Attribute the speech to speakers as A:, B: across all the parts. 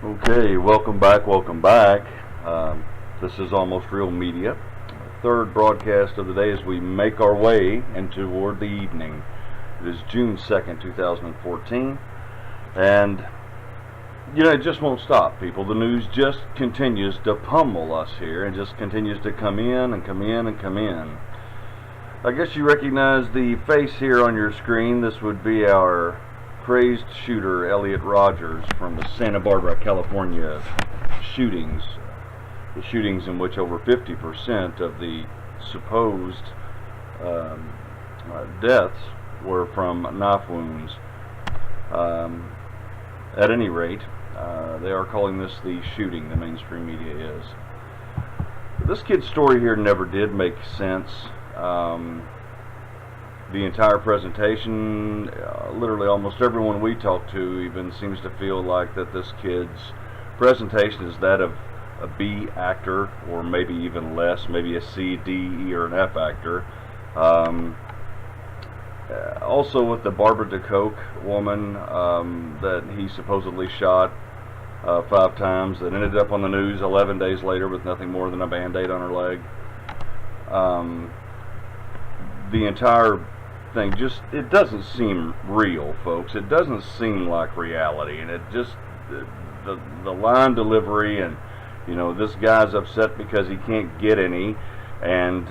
A: Okay, welcome back, welcome back. This is Almost Real Media. Third broadcast of the day as we make our way into toward the evening. It is June 2nd, 2014, and it just won't stop, people. The news just continues to pummel us here and just continues to come in and come in and come in. I guess you recognize the face here on your screen. This would be our crazed shooter, Elliot Rodgers, from the Santa Barbara, California shootings. The shootings in which over 50% of the supposed deaths were from knife wounds. At any rate, they are calling this the shooting, the mainstream media is. This kid's story here never did make sense. The entire presentation, literally almost everyone we talk to even seems to feel like that this kid's presentation is that of a B actor, or maybe even less, maybe a C, D, E, or an F actor. Also with the Barbara DeCoke woman that he supposedly shot 5 times, that ended up on the news 11 days later with nothing more than a band-aid on her leg. The entire thing it doesn't seem real, folks. It doesn't seem like reality, and it just the line delivery, and this guy's upset because he can't get any, and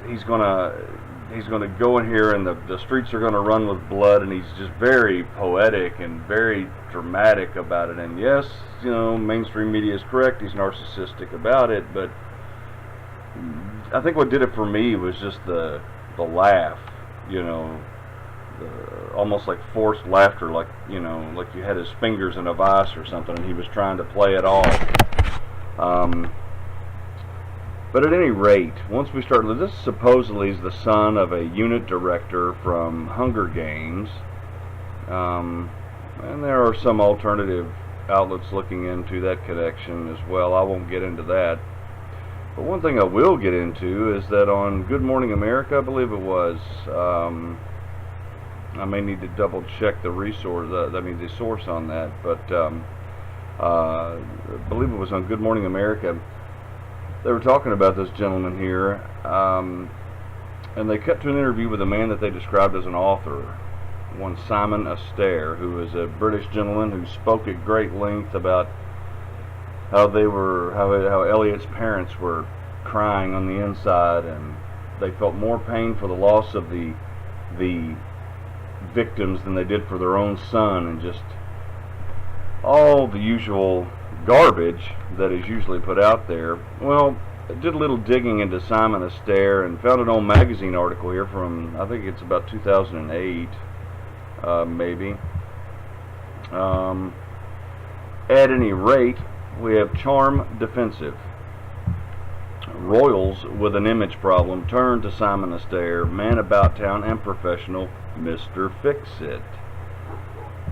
A: he's gonna go in here and the streets are gonna run with blood, and he's just very poetic and very dramatic about it. And yes, mainstream media is correct, he's narcissistic about it, but I think what did it for me was just the laugh, almost like forced laughter, like you had his fingers in a vice or something, and he was trying to play it off. But at any rate, once we start, this supposedly is the son of a unit director from Hunger Games, and there are some alternative outlets looking into that connection as well. I won't get into that. But one thing I will get into is that on Good Morning America, I believe it was, I may need to double check the resource, the source on that, but I believe it was on Good Morning America. They were talking about this gentleman here, and they cut to an interview with a man that they described as an author, one Simon Astair, who is a British gentleman who spoke at great length about how Elliot's parents were crying on the inside, and they felt more pain for the loss of the victims than they did for their own son, and just all the usual garbage that is usually put out there. Well, I did a little digging into Simon Astair and found an old magazine article here from, I think it's about 2008, maybe. At any rate, we have Charm Defensive. Royals with an image problem turn to Simon Astair, man about town and professional, Mr. Fix-It.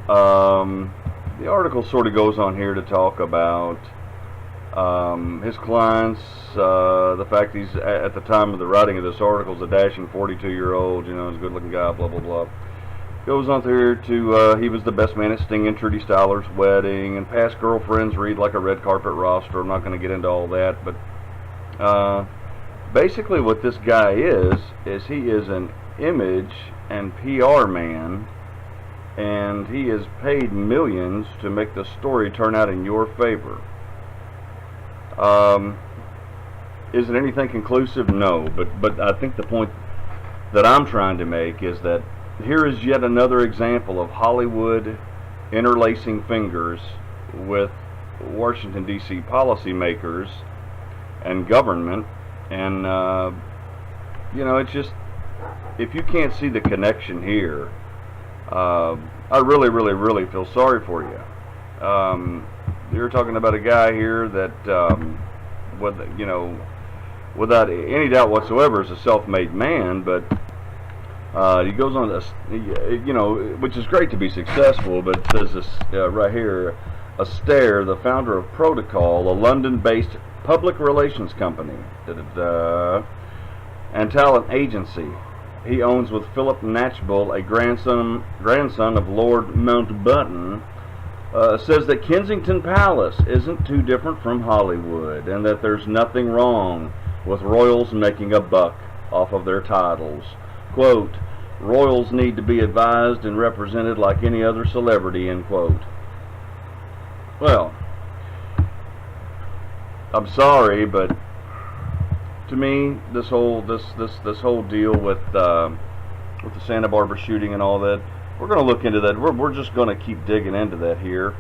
A: The article sort of goes on here to talk about his clients, the fact he's, at the time of the writing of this article, is a dashing 42-year-old, he's a good-looking guy, blah, blah, blah. Goes on through to, he was the best man at Sting and Trudy Styler's wedding, and past girlfriends read like a red carpet roster. I'm not going to get into all that, but basically what this guy is he is an image and PR man, and he has paid millions to make the story turn out in your favor. Is it anything conclusive? No, but I think the point that I'm trying to make is that here is yet another example of Hollywood interlacing fingers with Washington, D.C. policymakers and government, and it's just, if you can't see the connection here, I really, really, really feel sorry for you. You're talking about a guy here that, without any doubt whatsoever, is a self-made man, but he goes on to, which is great to be successful, but it says this right here, Astair, the founder of Protocol, a London-based public relations company, and talent agency. He owns with Philip Knatchbull, a grandson of Lord Mountbatten, says that Kensington Palace isn't too different from Hollywood, and that there's nothing wrong with royals making a buck off of their titles. Quote, royals need to be advised and represented like any other celebrity, end quote. Well, I'm sorry, but to me, this whole deal with the Santa Barbara shooting and all that, we're going to look into that. We're just going to keep digging into that here.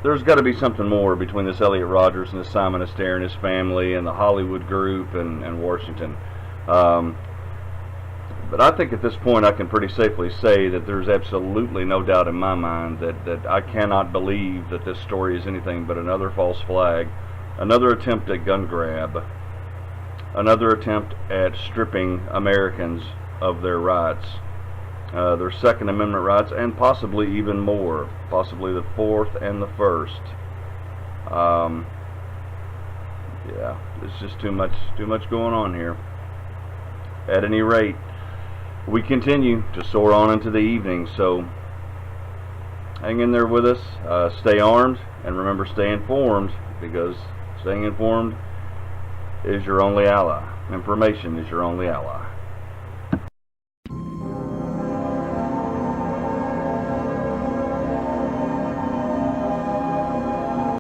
A: There's got to be something more between this Elliot Rodgers and this Simon Astair and his family and the Hollywood group and Washington. But I think at this point I can pretty safely say that there's absolutely no doubt in my mind that I cannot believe that this story is anything but another false flag, another attempt at gun grab, another attempt at stripping Americans of their rights, their Second Amendment rights, and possibly even more, possibly the Fourth and the First. Yeah, there's just too much going on here. At any rate, we continue to soar on into the evening, so hang in there with us, stay armed, and remember, stay informed, because staying informed is your only ally. Information is your only ally.